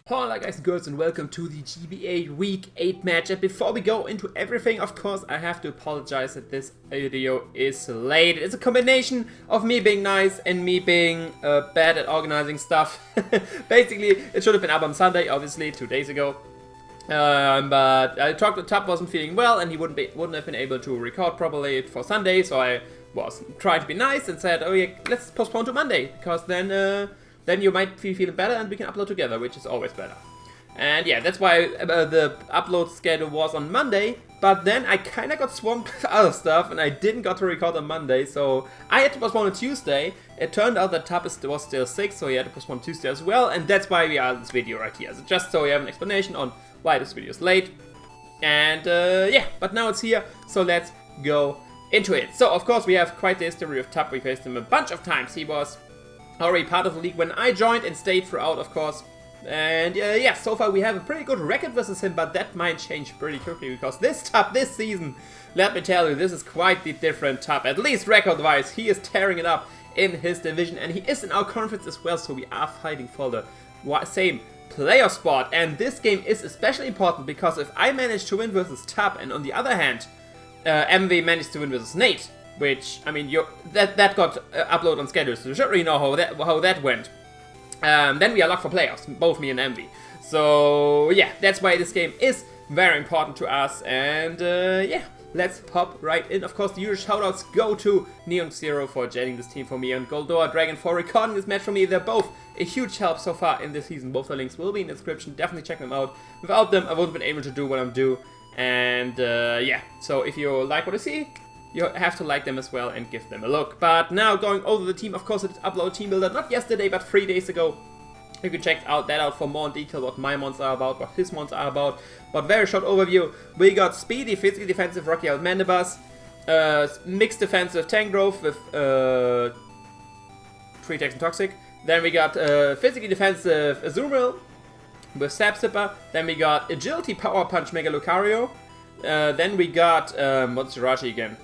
Hola guys and girls and welcome to the GBA Week 8 match. And before we go into everything, of course, I have to apologize that this video is late. It's a combination of me being nice and me being bad at organizing stuff. Basically, it should have been up on Sunday, obviously, 2 days ago. But I talked with Tup, wasn't feeling well, and he wouldn't have been able to record properly for Sunday, so I was trying to be nice and said, oh yeah, let's postpone to Monday, because then you might be feeling better and we can upload together, which is always better. And yeah, that's why the upload schedule was on Monday, but then I kind of got swamped with other stuff and I didn't got to record on Monday, so I had to postpone on Tuesday. It turned out that Tup was still sick, so he had to postpone Tuesday as well, and that's why we are in this video right here. So just so you have an explanation on why this video is late. And yeah, but now it's here, so let's go into it. So of course we have quite the history of Tup. We faced him a bunch of times. He was already part of the league when I joined and stayed throughout, of course. And yeah, so far we have a pretty good record versus him, but that might change pretty quickly because this Tup this season, let me tell you, this is quite the different Tup. At least record-wise, he is tearing it up in his division, and he is in our conference as well, so we are fighting for the same playoff spot. And this game is especially important because if I manage to win versus Tup, and on the other hand, MV managed to win versus Nate, which, I mean, that got uploaded on schedule, so you should really know how that went. Then we are locked for playoffs, both me and Envy. So yeah, that's why this game is very important to us. And yeah, let's hop right in. Of course, the usual shoutouts go to NeonXero for joining this team for me and GoldoaDragon for recording this match for me. They're both a huge help so far in this season. Both the links will be in the description. Definitely check them out. Without them, I wouldn't have been able to do what I'm doing. And yeah, so if you like what I see, you have to like them as well and give them a look. But now going over the team, of course, it's upload team builder, not yesterday, but 3 days ago. You can check that out for more in detail, what my mons are about, what his mons are about. But very short overview, we got speedy, physically defensive Rocky out Mandibus, mixed defensive Tangrowth with 3 attacks and Toxic. Then we got physically defensive Azumarill with Sap Sipper. Then we got agility Power Punch Mega Lucario. Then we got, what's Jirachi again?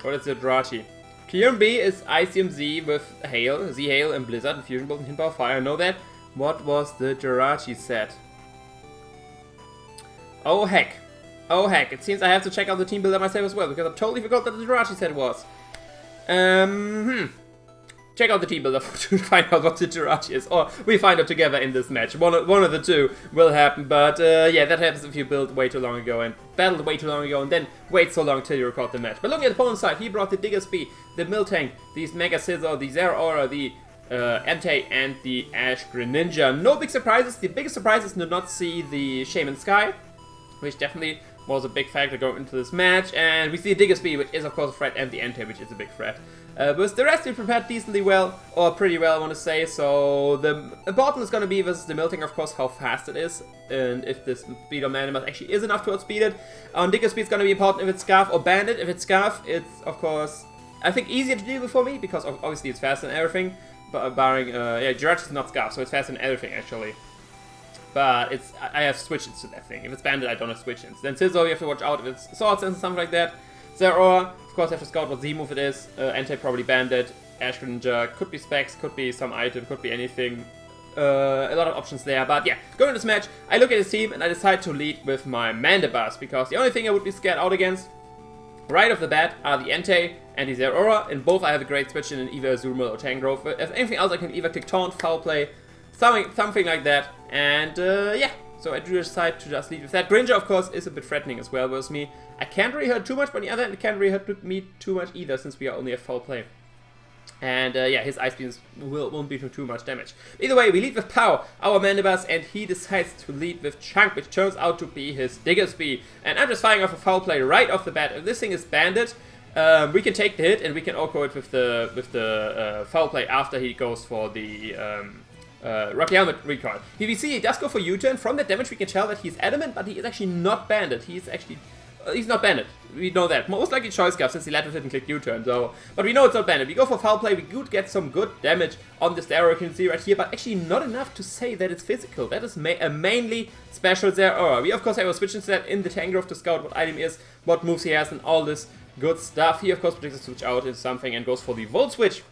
What is the Jirachi? Kyurem-B is ICMZ with Hail, Z-Hail and Blizzard and Fusion Bolt and Hit Power Fire. I know that. What was the Jirachi set? Oh heck. Oh heck. It seems I have to check out the team builder myself as well, because I totally forgot that the Jirachi set was. Check out the team builder to find out what the Jirachi is, or we find out together in this match. One of the two will happen, but yeah, that happens if you build way too long ago and battled way too long ago and then wait so long till you record the match. But looking at the opponent's side, he brought the Diggersby, the Miltank, these Mega Scizor, the Zeraora, the Entei, and the Ash Greninja. No big surprises. The biggest surprise is to not see the Shaman Sky, which definitely was a big factor going into this match. And we see the Diggersby, which is of course a threat, and the Entei, which is a big threat. But the rest we prepared decently well, or pretty well I want to say, so the important is going to be versus the Miltank, of course, how fast it is, and if this speed on Manimal actually is enough to outspeed it. On Diggersby it's going to be important if it's Scarf or Bandit. If it's Scarf, it's of course, I think, easier to deal with for me, because obviously it's faster than everything, but barring, yeah, Jirachi is not Scarf, so it's faster than everything actually. But it's, I have switch-ins to that thing. If it's Bandit, I don't have switch-ins. Then Scizor, you have to watch out if it's Swords and something like that. Zeraora, of course, I have to scout what Z-move it is. Entei probably Bandit. Ash Greninja, could be Specs, could be some item, could be anything. A lot of options there. But yeah, going into this match, I look at his team and I decide to lead with my Mandibus, because the only thing I would be scared out against right off the bat are the Entei and the Zeraora. In both I have a great switch in either Azumarill or Tangrowth. If anything else, I can either click Taunt, Foul Play, something like that. And yeah, so I do decide to just lead with that. Greninja, of course, is a bit threatening as well versus me. I can't really hurt too much, but on the other hand, it can't really hurt me too much either, since we are only a Foul Play. And yeah, his Ice Beams won't be too much damage. Either way, we lead with Pow, our Mandibus, and he decides to lead with Chunk, which turns out to be his Diggersby. And I'm just firing off a Foul Play right off the bat. If this thing is Bandit, we can take the hit, and we can all-co it with the Foul Play after he goes for the Rocky Helmet recoil. If you see, he does go for U-turn. From that damage, we can tell that he's adamant, but he is actually not Bandit. He's actually, he's not Bandit. We know that. Most likely Choice Scarf, since he led with it and clicked U-turn. So, but we know it's not Bandit. We go for Foul Play. We could get some good damage on this arrow. You can see right here, but actually not enough to say that it's physical. That is a mainly special Zeraora. We of course have a switch instead in the Tangrowth to scout what item is, what moves he has, and all this good stuff. He of course predicts to switch out into something and goes for the Volt Switch.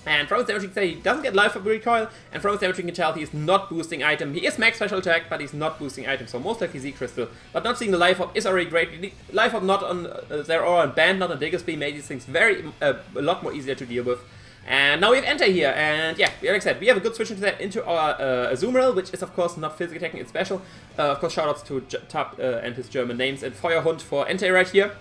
And from his damage, you can say he doesn't get life up recoil, and from his damage, you can tell he is not boosting item. He is max special attack, but he's not boosting item, so most likely Z Crystal. But not seeing the life up is already great. Life up not on Zeraora and Band, not on Diggersby, made these things a lot more easier to deal with. And now we have Enter here, and yeah, like I said, we have a good switch into our Azumarill, which is of course not physical attacking, it's special. Of course, shoutouts to Tup and his German names, and Feuerhund for Enter right here.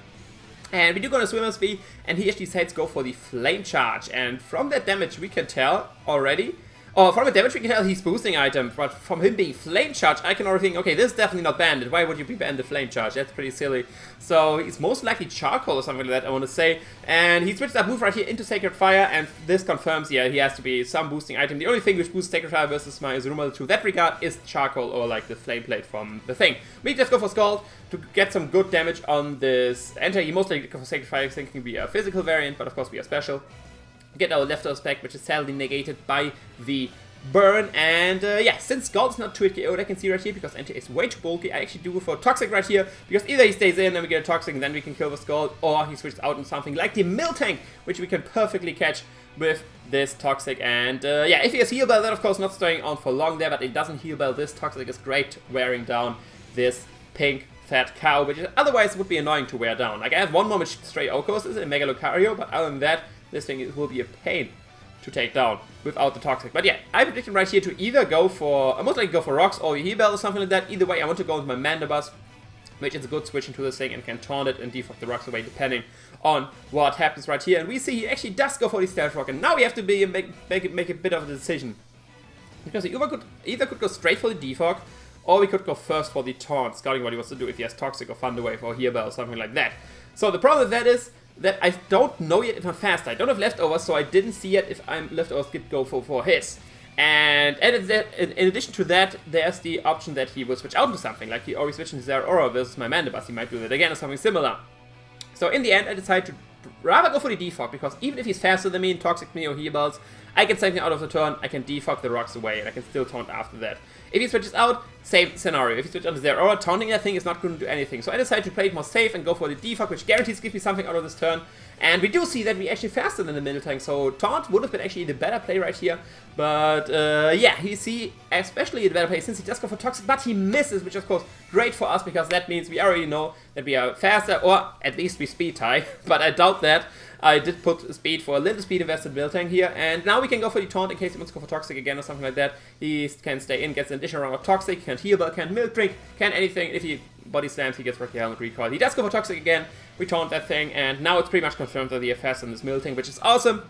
And we do go on a Swimmer's Bee, and he actually decides to go for the Flame Charge. And from that damage we can tell already, from the damage we can tell he's boosting item, but from him being Flame Charge, I can already think, okay, this is definitely not banded. Why would you be banned the Flame Charge? That's pretty silly. So he's most likely Charcoal or something like that, I want to say. And he switched that move right here into Sacred Fire, and this confirms, yeah, he has to be some boosting item. The only thing which boosts Sacred Fire versus my Azumarill to that regard is Charcoal or like the Flame Plate from the thing. We just go for Scald to get some good damage on this Enter. He most likely go for Sacred Fire, thinking we are a physical variant, but of course we are special. Get our leftovers back, which is sadly negated by the burn, and yeah, since Scald is not 2-hit KO'd, I can see right here, because Enter is way too bulky, I actually do go for Toxic right here, because either he stays in and we get a Toxic and then we can kill the Scald, or he switches out into something like the Miltank, which we can perfectly catch with this Toxic. And yeah, if he has Heal Bell, then of course not staying on for long there, but it doesn't Heal Bell. This Toxic is great wearing down this pink fat cow, which otherwise would be annoying to wear down. Like, I have one more which straight Okos is a Mega Lucario, but other than that, this thing will be a pain to take down without the Toxic. But yeah, I predicted right here to either go for, most likely go for Rocks or Heal Bell or something like that. Either way, I want to go with my Mandibuzz, which is a good switch into this thing and can taunt it and defog the Rocks away depending on what happens right here. And we see he actually does go for the Stealth Rock, and now we have to make a bit of a decision. Because he either could go straight for the defog, or we could go first for the taunt, scouting what he wants to do if he has Toxic or Thunder Wave or Heal Bell or something like that. So the problem with that is that I don't know yet if I'm fast. I don't have leftovers, so I didn't see yet if I'm leftovers could go for his. And in addition to that, there's the option that he will switch out to something, like he already switched into Zeraora versus my Mandibuzz. He might do that again or something similar. So in the end, I decided to rather go for the defog, because even if he's faster than me in Toxic me or Heal Bells, I can save him out of the turn, I can defog the Rocks away, and I can still taunt after that. If he switches out, same scenario. If he switches out to Zeraora, taunting that thing is not going to do anything. So I decided to play it more safe and go for the defog, which guarantees gives me something out of this turn. And we do see that we're actually faster than the Miltank, so taunt would have been actually the better play right here. But yeah, he see especially the better play since he does go for Toxic, but he misses, which is of course great for us, because that means we already know that we are faster, or at least we speed tie. But I doubt that. I did put speed for a little speed invested Miltank here, and now we can go for the taunt in case he wants to go for Toxic again or something like that. He can stay in, gets an additional round of Toxic, can't Heal Bell, can't Milk Drink, can't anything. If he body slams, he gets Rocky Helmet Recoil. He does go for Toxic again, we taunt that thing, and now it's pretty much confirmed that we are faster than this Miltank, which is awesome.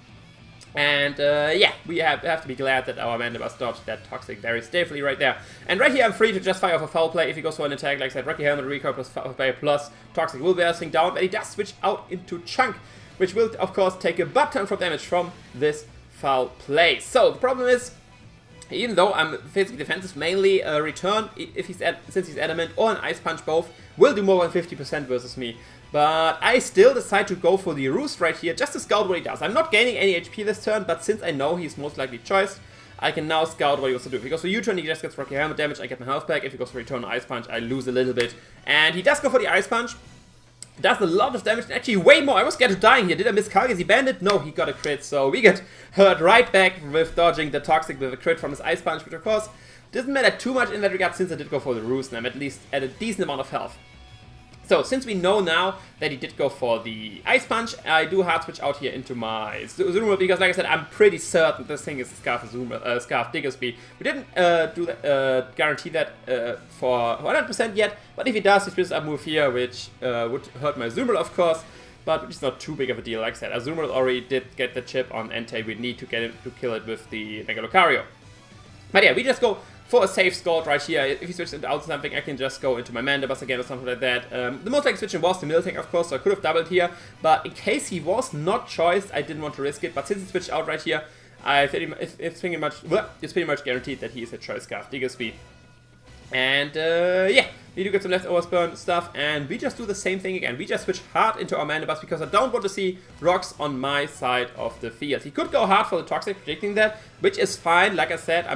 And yeah, we have to be glad that our Mandibuzz dodged that Toxic very safely right there. And right here I'm free to just fire off a foul play if he goes for an attack, like I said, Rocky Helmet Recoil plus foul play plus Toxic will bear this thing down, but he does switch out into Chunk, which will of course take a butt ton from damage from this foul play. So the problem is, even though I'm physically defensive, mainly a return, if since he's adamant, or an Ice Punch, both will do more than 50% versus me. But I still decide to go for the Roost right here, just to scout what he does. I'm not gaining any HP this turn, but since I know he's most likely choiced, I can now scout what he wants to do. If he goes for U-turn, he just gets Rocky Helmet damage, I get my health back. If he goes for Return Ice Punch, I lose a little bit. And he does go for the Ice Punch. Does a lot of damage, actually way more. I was scared of dying here. Did I miss Karg? Is he banded? No, he got a crit. So we get hurt right back with dodging the Toxic with a crit from his Ice Punch, which of course doesn't matter too much in that regard since I did go for the Roost and I'm at least at a decent amount of health. So since we know now that he did go for the Ice Punch, I do hard switch out here into my Azumarill, because like I said, I'm pretty certain this thing is a Scarf Diggersby. We didn't guarantee that for 100% yet, but if he does, he switches up move here, which would hurt my Azumarill of course, but which is not too big of a deal. Like I said, Azumarill already did get the chip on Entei. We need to get it to kill it with the Mega Lucario. But yeah, we just go for a safe Scald right here. If he switches out something, I can just go into my Mandibuzz again or something like that. The most likely switching was the Miltank, of course, so I could have doubled here. But in case he was not choiced, I didn't want to risk it. But since he switched out right here, it's pretty much guaranteed that he is a choice Scarf Diggersby. And yeah, we do get some leftovers burn stuff, and we just do the same thing again. We just switch hard into our Mandibuzz because I don't want to see Rocks on my side of the field. He could go hard for the Toxic, predicting that, which is fine. Like I said, I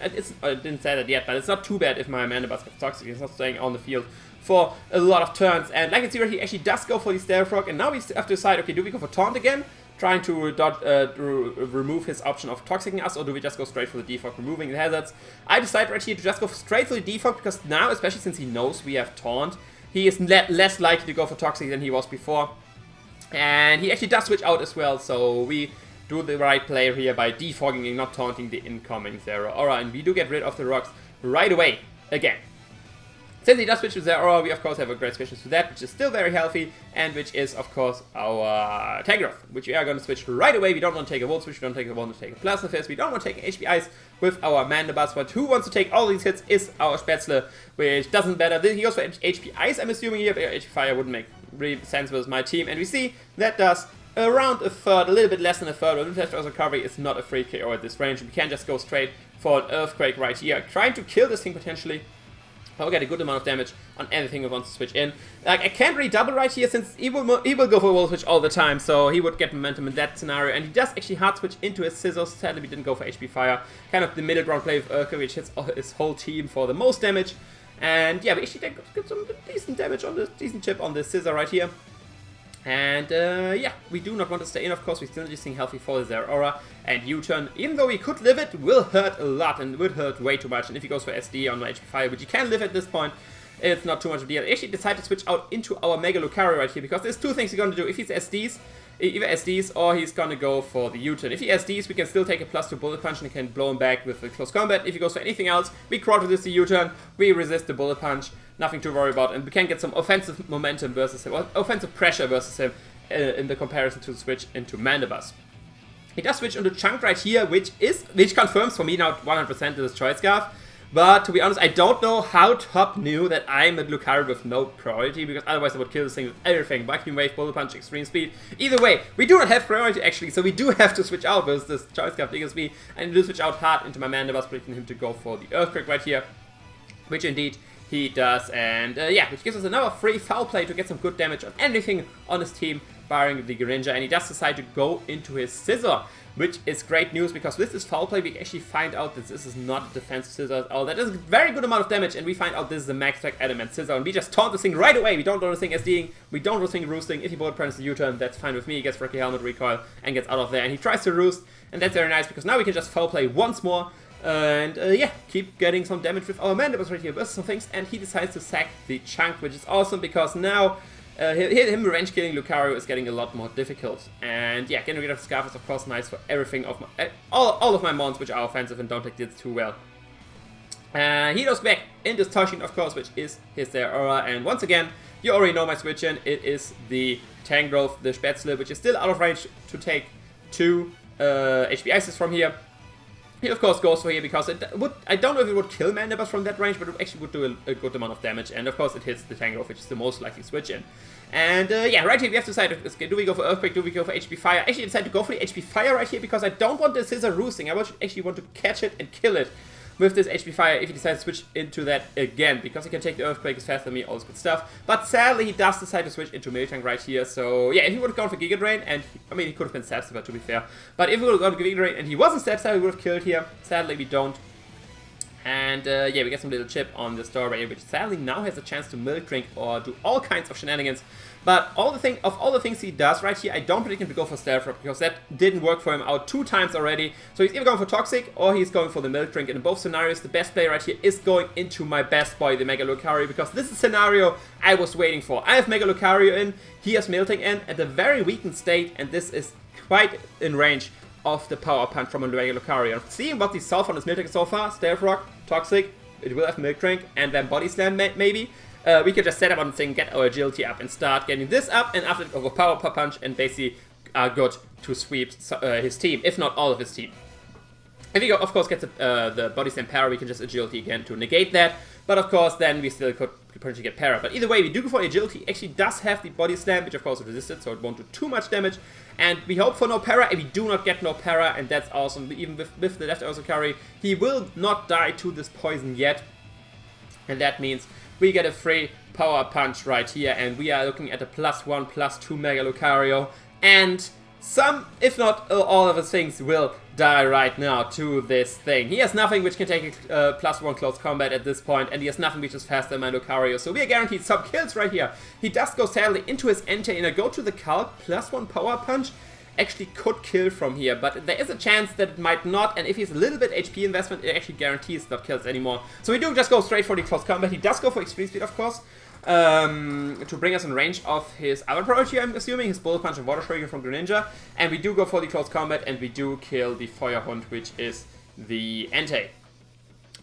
didn't say that yet, but it's not too bad if my Mandibuzz gets Toxic. He's not staying on the field for a lot of turns. And like I see right, he actually does go for the Stealth Rock, and now we have to decide, okay, do we go for Taunt again trying to remove his option of Toxicing us, or do we just go straight for the defog, removing the hazards? I decide right here to just go straight for the defog, because now, especially since he knows we have Taunt, he is less likely to go for Toxic than he was before. And he actually does switch out as well, so we do the right play here by defogging and not taunting the incoming Zero Aura, and we do get rid of the rocks right away, again. Since he does switch to Zero Aura, we of course have a great switch to that, which is still very healthy, and which is of course our Tangrowth, which we are going to switch right away. We don't want to take a Volt Switch, we don't want to take a Plasma Fist, we don't want to take an HP Ice with our Mandibuzz, but who wants to take all these hits is our Spätzle, which doesn't matter. He goes for HP Ice, I'm assuming here, but HP Fire wouldn't make really sense with my team, and we see that does around a third, a little bit less than a third, but Left Recovery is not a free KO at this range. We can just go straight for an Earthquake right here, trying to kill this thing potentially. I'll get a good amount of damage on anything that wants to switch in. Like, I can't really double right here since he will go for a Volt Switch all the time, so he would get momentum in that scenario. And he does actually hard switch into his Scizor. Sadly, we didn't go for HP Fire. Kind of the middle ground play of Earthquake, which hits his whole team for the most damage. And yeah, we actually get some decent damage on this, decent chip on the Scizor right here. And yeah, we do not want to stay in, of course. We still need this thing healthy for the Zero Aura. And U-turn, even though we could live it, will hurt a lot and would hurt way too much. And if he goes for SD on my HP Fire, which he can live at this point, it's not too much of a deal. I actually decided to switch out into our Mega Lucario right here, because there's two things he's going to do. If he's SDs, either SDs or he's going to go for the U-turn. If he SDs, we can still take a +2 Bullet Punch and can blow him back with the close combat. If he goes for anything else, we crowd resist the U-turn, we resist the Bullet Punch, nothing to worry about, and we can get some offensive momentum versus him, or offensive pressure versus him in the comparison to switch into Mandibuzz. He does switch into Chunk right here, which confirms for me now 100% this Choice Scarf. But to be honest, I don't know how Tup knew that I'm a Lucario with no priority, because otherwise I would kill this thing with everything. Vacuum Wave, Bullet Punch, Extreme Speed. Either way, we do not have priority actually, so we do have to switch out with this Choice Scarf DSB, and do switch out hard into my Mandibuzz, predicting him to go for the Earthquake right here, which indeed he does. And yeah, which gives us another free foul play to get some good damage on anything on his team, barring the Greninja, and he does decide to go into his Scizor, which is great news, because with this foul play we actually find out that this is not a defensive Scizor at all. That is a very good amount of damage, and we find out this is a max attack element Scizor, and we just taunt this thing right away. We don't do this thing SDing, we don't do this thing roosting. If he bullet punches the U-turn, that's fine with me. He gets Rocky Helmet recoil and gets out of there, and he tries to roost, and that's very nice, because now we can just foul play once more. And yeah, keep getting some damage with our Mandibuzz right here versus some things, and he decides to sack the Chunk, which is awesome, because now him revenge killing Lucario is getting a lot more difficult. And yeah, getting rid of the Scarf is of course nice for everything of my all of my mons which are offensive and don't take this too well. He goes back into Toshin, of course, which is his Zero Aura, and once again, you already know my switch in. It is the Tangrowth, the Spätzle, which is still out of range to take 2 HP Ices from here. He of course goes for here because I don't know if it would kill Mandibuzz from that range, but it actually would do a good amount of damage, and of course it hits the Tangrowth, which is the most likely switch in. And yeah, right here we have to decide, do we go for Earthquake, do we go for HP Fire? Actually I decided to go for the HP Fire right here because I don't want the Scizor roosting. I actually want to catch it and kill it with this HP Fire if he decides to switch into that again, because he can take the Earthquake, is faster than me, all this good stuff. But sadly he does decide to switch into Miltank right here, so yeah, if he would have gone for Giga Drain, and I mean he could have been Stab Stipper to be fair, but if he would have gone for Giga Drain and he wasn't Stab Stipper, we would have killed here. Sadly we don't. And yeah, we get some little chip on the store right here, which sadly now has a chance to Milk Drink or do all kinds of shenanigans. But all the things he does right here, I don't predict him to go for Stealth Rock, because that didn't work for him out 2 times already. So he's either going for Toxic or he's going for the Milk Drink. And in both scenarios, the best play right here is going into my best boy, the Mega Lucario, because this is a scenario I was waiting for. I have Mega Lucario in, he has Miltank in at a very weakened state, and this is quite in range of the Power Punch from a Mega Lucario. Seeing what he saw from this Miltank so far, Stealth Rock, Toxic, it will have Milk Drink, and then Body Slam maybe. We could just set up on the thing, get our agility up, and start getting this up, and after over Power Punch, and basically are good to sweep his team, if not all of his team. If he, of course, gets the Body Slam Para, we can just agility again to negate that, but of course, then we still could potentially get Para. But either way, we do go for agility. Actually does have the Body Slam, which of course is resisted, so it won't do too much damage. And we hope for no Para, and we do not get no Para, and that's awesome. Even with the left also carry, he will not die to this poison yet, and that means we get a free Power Punch right here, and we are looking at a +1/+2 Mega Lucario, and some, if not all of his things, will die right now to this thing. He has nothing which can take a +1 close combat at this point, and he has nothing which is faster than my Lucario, so we are guaranteed some kills right here. He does go sadly into his Entei, and I go to the Calc, +1 Power Punch, actually could kill from here, but there is a chance that it might not, and if he's a little bit HP investment, it actually guarantees not kills anymore. So we do just go straight for the close combat. He does go for extreme speed, of course, to bring us in range of his other priority, I'm assuming, his Bullet Punch and Water Shuriken from Greninja, and we do go for the close combat, and we do kill the Feuerhund, which is the Entei.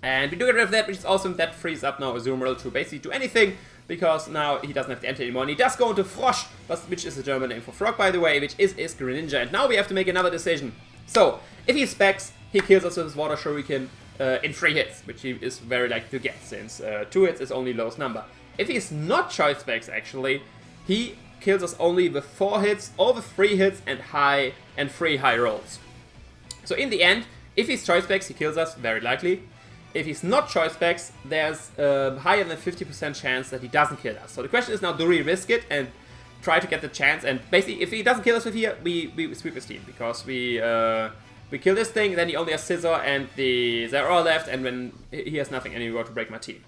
And we do get rid of that, which is awesome. That frees up now Azumarill to basically do anything, because now he doesn't have the Entei anymore. And he does go into Frosch, which is the German name for frog, by the way, which is Greninja. And now we have to make another decision. So, if he specs, he kills us with his Water Shuriken in 3 hits, which he is very likely to get, since 2 hits is only lowest number. If he's not choice specs, actually, he kills us only with 4 hits, or with 3 hits and 3 high rolls. So in the end, if he's choice specs, he kills us, very likely. If he's not choice specs, there's a higher than 50% chance that he doesn't kill us. So the question is now, do we risk it and try to get the chance? And basically, if he doesn't kill us with here, we sweep his team, because we kill this thing, then he only has Scizor and the Zeraora left, and when he has nothing anymore to break my team.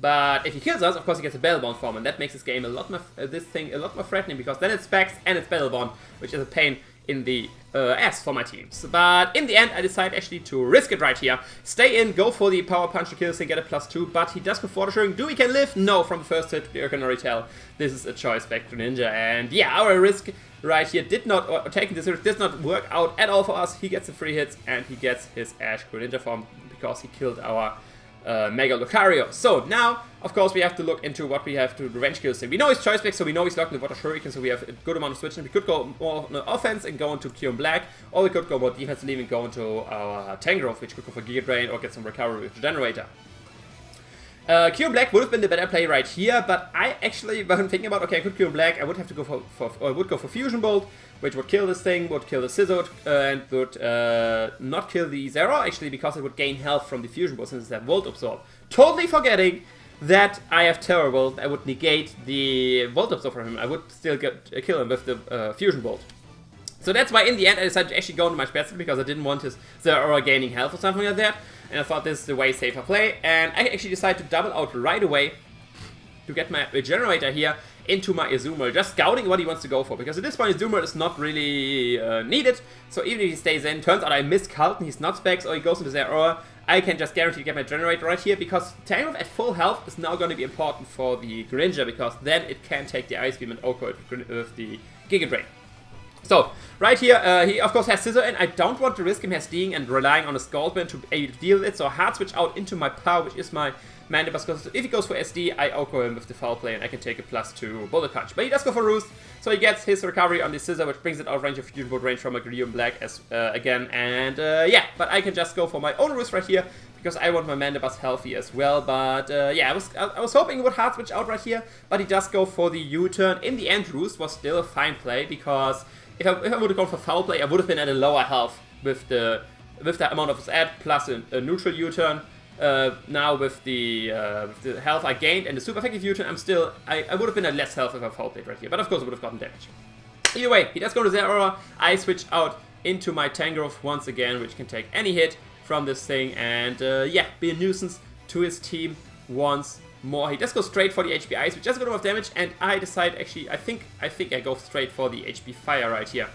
But if he kills us, of course he gets a Battlebond form, and that makes this game a lot more threatening, because then it's specs and it's Battlebond, which is a pain in the ass for my teams. But in the end, I decide actually to risk it right here. Stay in, go for the Power Punch to kill this thing, get a +2, but he does go for the Shuriken. Do we can live? No, from the first hit, you can already tell this is a choice back to Ninja. And yeah, our risk right here did not, or taking this risk did not work out at all for us. He gets the 3 hits, and he gets his Ash Greninja form, because he killed our Mega Lucario. So now, of course, we have to look into what we have to revenge kill. We know he's choice back, so we know he's locked in the Water Shuriken, so we have a good amount of switching. We could go more on offense and go into Kyurem Black, or we could go more defensively and go into our Tangrowth, which could go for Giga Drain or get some recovery with the Generator. Kyurem Black would have been the better play right here, but I actually, when thinking about, okay, I could Kyurem Black, I would have to go for Fusion Bolt, which would kill this thing, would kill the Scizor, and would not kill the Zeraora, actually, because it would gain health from the Fusion Bolt since it has Volt Absorb. Totally forgetting that I have Terror Volt. I would negate the Volt Absorb from him. I would still kill him with the Fusion Bolt. So that's why in the end I decided to actually go into my special, because I didn't want his Zeraora gaining health or something like that. And I thought this is the way safer play. And I actually decided to double out right away to get my Regenerator here into my Azumarill, just scouting what he wants to go for, because at this point Azumarill is not really needed. So even if he stays in, turns out I missed Carlton, he's not specs, or he goes into Zeraora, I can just guarantee to get my Generator right here, because Tangrowth at full health is now going to be important for the Greninja, because then it can take the Ice Beam and OHKO with the Giga Drain. So, right here, he of course has Scizor, and I don't want to risk him SDing and relying on a Scaldman to deal with it, so hard switch out into my Power, which is my Mandibus, because if he goes for SD, I OHKO him with the Foul Play, and I can take a +2 Bullet Punch. But he does go for Roost, so he gets his recovery on the Scizor, which brings it out of range of Fusion Bolt range from a Kyurem Black as again, and yeah, but I can just go for my own Roost right here, because I want my Mandibus healthy as well. But yeah, I was hoping he would hard switch out right here, but he does go for the U-turn. In the end, Roost was still a fine play, because if I would have gone for Foul Play, I would have been at a lower health with the amount of his ad plus a neutral U-turn. Now with the health I gained and the super effective U-turn, I would have been at less health if I Foul Played right here, but of course I would have gotten damage. Either way, he does go to Zeraora. I switch out into my Tangrowth once again, which can take any hit from this thing, and yeah, be a nuisance to his team once more. He does go straight for the HP Ice, which does a good amount of damage, and I decide actually, I think I go straight for the HP Fire right here,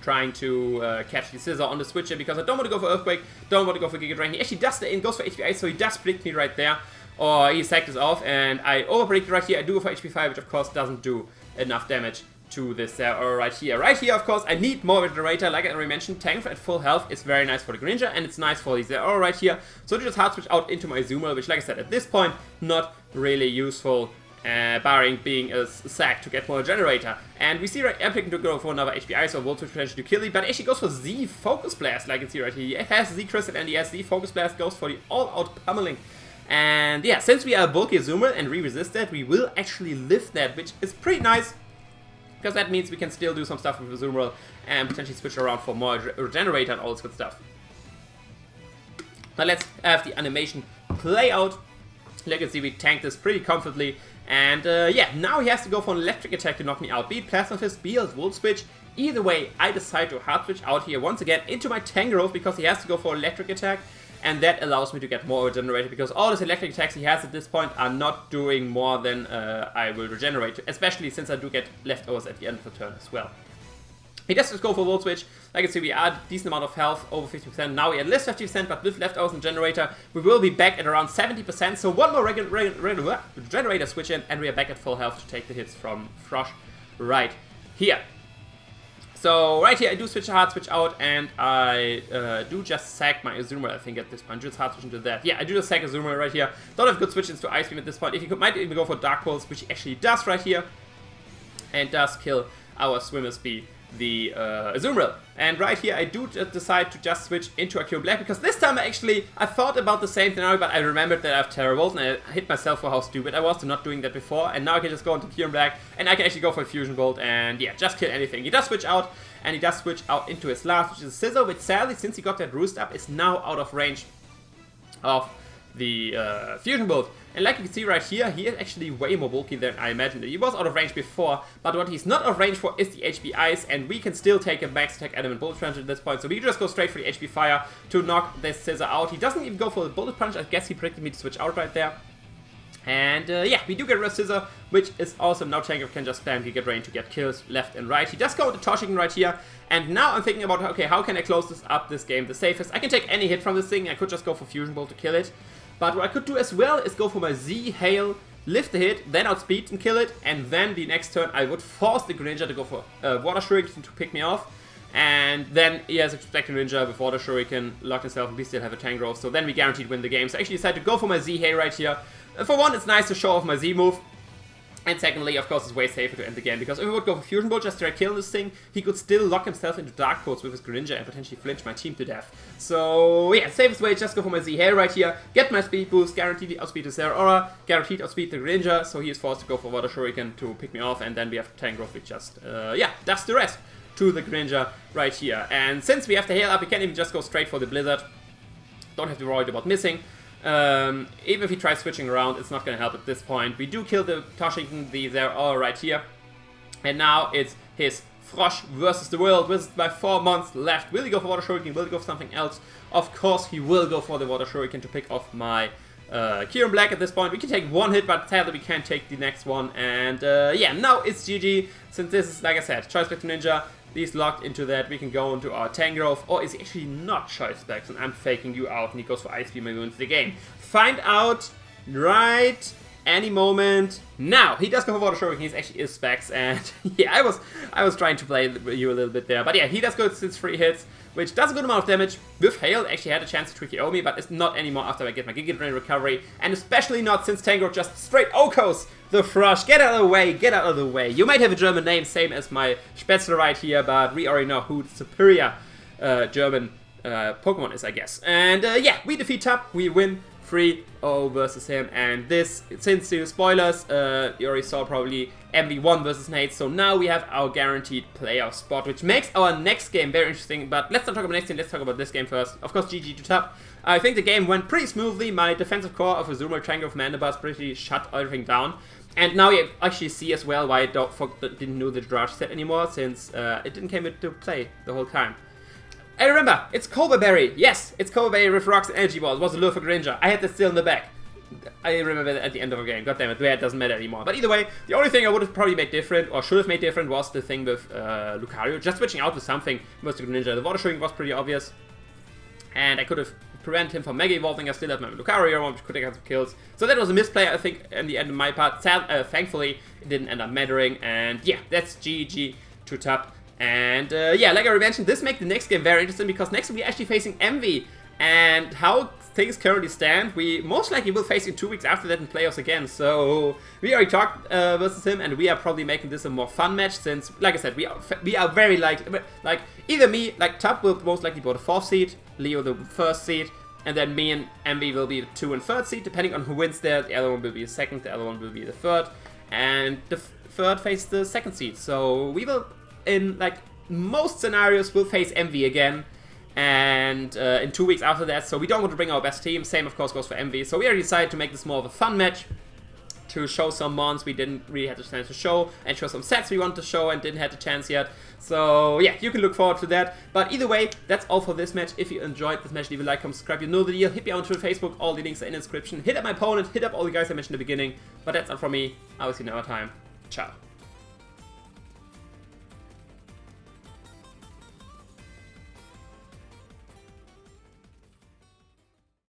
trying to catch the Scizor on the switcher, because I don't want to go for Earthquake, don't want to go for Giga Drain. He actually does stay in, goes for HP Ice, so he does predict me right there, or he sacked this off, and I overpredict right here. I do go for HP Fire, which of course doesn't do enough damage to this right here. Right here, of course, I need more Regenerator. Like I already mentioned, Tangrowth at full health is very nice for the Greninja, and it's nice for the Zeraora right here. So I just hard switch out into my Azumarill, which, like I said, at this point, not really useful, barring being a sack to get more Generator. And we see right, I'm picking to go for another HP Ice or Volt Switch potentially to kill it, but actually goes for Z Focus Blast, like you can see right here. It has Z Crystal and the Z Focus Blast goes for the all-out pummeling. And yeah, since we are bulky Azumarill and re-resist that, we will actually lift that, which is pretty nice, because that means we can still do some stuff with Azumarill and potentially switch around for more Regenerator and all this good stuff. Now let's have the animation play out. Like you can see, we tanked this pretty comfortably. And yeah, now he has to go for an electric attack to knock me out. Be it Plasma Fist, be it Volt Switch. Either way, I decide to hard switch out here once again into my Tangrowth, because he has to go for electric attack. And that allows me to get more Regenerator, because all these electric attacks he has at this point are not doing more than I will regenerate, especially since I do get leftovers at the end of the turn as well. He does just go for Volt Switch. Like I can see, we add a decent amount of health, over 50%. Now we at least 50%, but with leftovers and generator, we will be back at around 70%. So one more generator switch in, and we are back at full health to take the hits from Frosh right here. So right here, I do switch a hard switch out, and I do just sack my Azumarill, I think, at this point. Just hard switch into that. Yeah, I do just sack Azumarill right here. Don't have good switch-ins to Ice Beam at this point. If he might even go for Dark Pulse, which he actually does right here, and does kill our Swimmersby, the Azumarill. And right here, I do decide to just switch into a Kyurem Black, because this time I thought about the same scenario, but I remembered that I have Terra Volt, and I hit myself for how stupid I was to not doing that before, and now I can just go into Kyurem Black, and I can actually go for a Fusion Bolt, and yeah, just kill anything. He does switch out, and he does switch out into his last, which is Scizor, which sadly, since he got that Roost up, is now out of range of the Fusion Bolt. And like you can see right here, he is actually way more bulky than I imagined. He was out of range before, but what he's not out of range for is the HP Ice, and we can still take a max attack Adamant Bullet Punch at this point. So we just go straight for the HP Fire to knock this Scizor out. He doesn't even go for the Bullet Punch. I guess he predicted me to switch out right there. And yeah, we do get rid of Scizor, which is awesome. Now Tangrowth can just spam Giga Drain to get kills left and right. He does go with the Toshiken right here. And now I'm thinking about, okay, how can I close this game the safest? I can take any hit from this thing. I could just go for Fusion Bolt to kill it. But what I could do as well is go for my Z, Hail, lift the hit, then outspeed and kill it. And then the next turn I would force the Greninja to go for Water Shuriken to pick me off. And then he has a Spectrum Ninja with Water Shuriken, lock himself, and we still have a Tangrowth. So then we guaranteed win the game. So I actually decided to go for my Z, Hail right here. For one, it's nice to show off my Z move. And secondly, of course, it's way safer to end the game, because if we would go for Fusion Bolt just to kill this thing, he could still lock himself into Dark Pulse with his Greninja and potentially flinch my team to death. So yeah, safest way, just go for my Z-Hail right here, get my speed boost, guaranteed outspeed the Zeraora, guaranteed outspeed the Greninja, so he is forced to go for Water Shuriken to pick me off, and then we have Tangrowth, which just, yeah, does the rest to the Greninja right here. And since we have the Hail up, we can even just go straight for the Blizzard. Don't have to worry about missing. Even if he tries switching around, it's not going to help at this point. We do kill the Toshiken, the Zeraora right here. And now it's his Frosh versus the world, with by 4 months left. Will he go for Water Shuriken? Will he go for something else? Of course he will go for the Water Shuriken to pick off my Kyurem Black at this point. We can take one hit, but sadly we can't take the next one. And yeah, now it's GG. Since this is, like I said, Choice Spectrum Ninja, he's locked into that. We can go into our Tangrowth, or is he actually not Choice Specs and I'm faking you out, and he goes for Ice Beam and wins the game. Find out right any moment now. He does go for Water Shuriken. He's actually is Specs, and yeah, I was trying to play you a little bit there, but yeah, he does go to his 3 hits, which does a good amount of damage. With Hail, actually had a chance to tricky me, but it's not anymore after I get my Giga Drain recovery, and especially not since Tangrowth just straight Okos the Frosh. Get out of the way, get out of the way. You might have a German name, same as my Spätzle right here, but we already know who the superior German Pokemon is, I guess. And yeah, we defeat Tup, we win 3-0 versus him, and this, since the spoilers, you already saw probably MV1 versus Nate, so now we have our guaranteed playoff spot, which makes our next game very interesting. But let's not talk about next game, let's talk about this game first. Of course, GG to Tup. I think the game went pretty smoothly. My defensive core of Azumarill, Tangrowth, Mandibuzz pretty shut everything down. And now you actually see as well why I didn't know the Draft set anymore, since it didn't come into play the whole time. I remember, it's Cobra Berry. Yes, it's Cobra Berry with Rocks and Energy Ball. It was a lure for Greninja. I had that still in the back. I remember that at the end of the game. God damn it, where it doesn't matter anymore. But either way, the only thing I would have probably made different, or should have made different, was the thing with Lucario. Just switching out with something versus Greninja. The Water Shuriken was pretty obvious. And I could have prevented him from Mega Evolving. I still have my Lucario, which could have got some kills. So that was a misplay, I think, in the end of my part. Thankfully, it didn't end up mattering. And yeah, that's GG to Tup. And yeah, like I already mentioned, this makes the next game very interesting, because next we're actually facing Envy. And how things currently stand, we most likely will face him 2 weeks after that in playoffs again. So we already talked versus him, and we are probably making this a more fun match, since, like I said, we are very likely, like either me, like Tup will most likely be the 4th seed, Leo the 1st seed, and then me and Envy will be the 2 and 3rd seed, depending on who wins there. The other one will be the 2nd, the other one will be the 3rd, and the 3rd face the 2nd seed. So we will, in like most scenarios, we'll face Envy again, and in 2 weeks after that. So we don't want to bring our best team. Same of course goes for Envy. So we already decided to make this more of a fun match, to show some mons we didn't really have the chance to show, and show some sets we wanted to show and didn't have the chance yet. So yeah, you can look forward to that. But either way, that's all for this match. If you enjoyed this match, leave a like, comment, subscribe. You know the deal. Hit me on Twitter, Facebook. All the links are in the description. Hit up my opponent. Hit up all the guys I mentioned in the beginning. But that's all from me. I will see you another time. Ciao.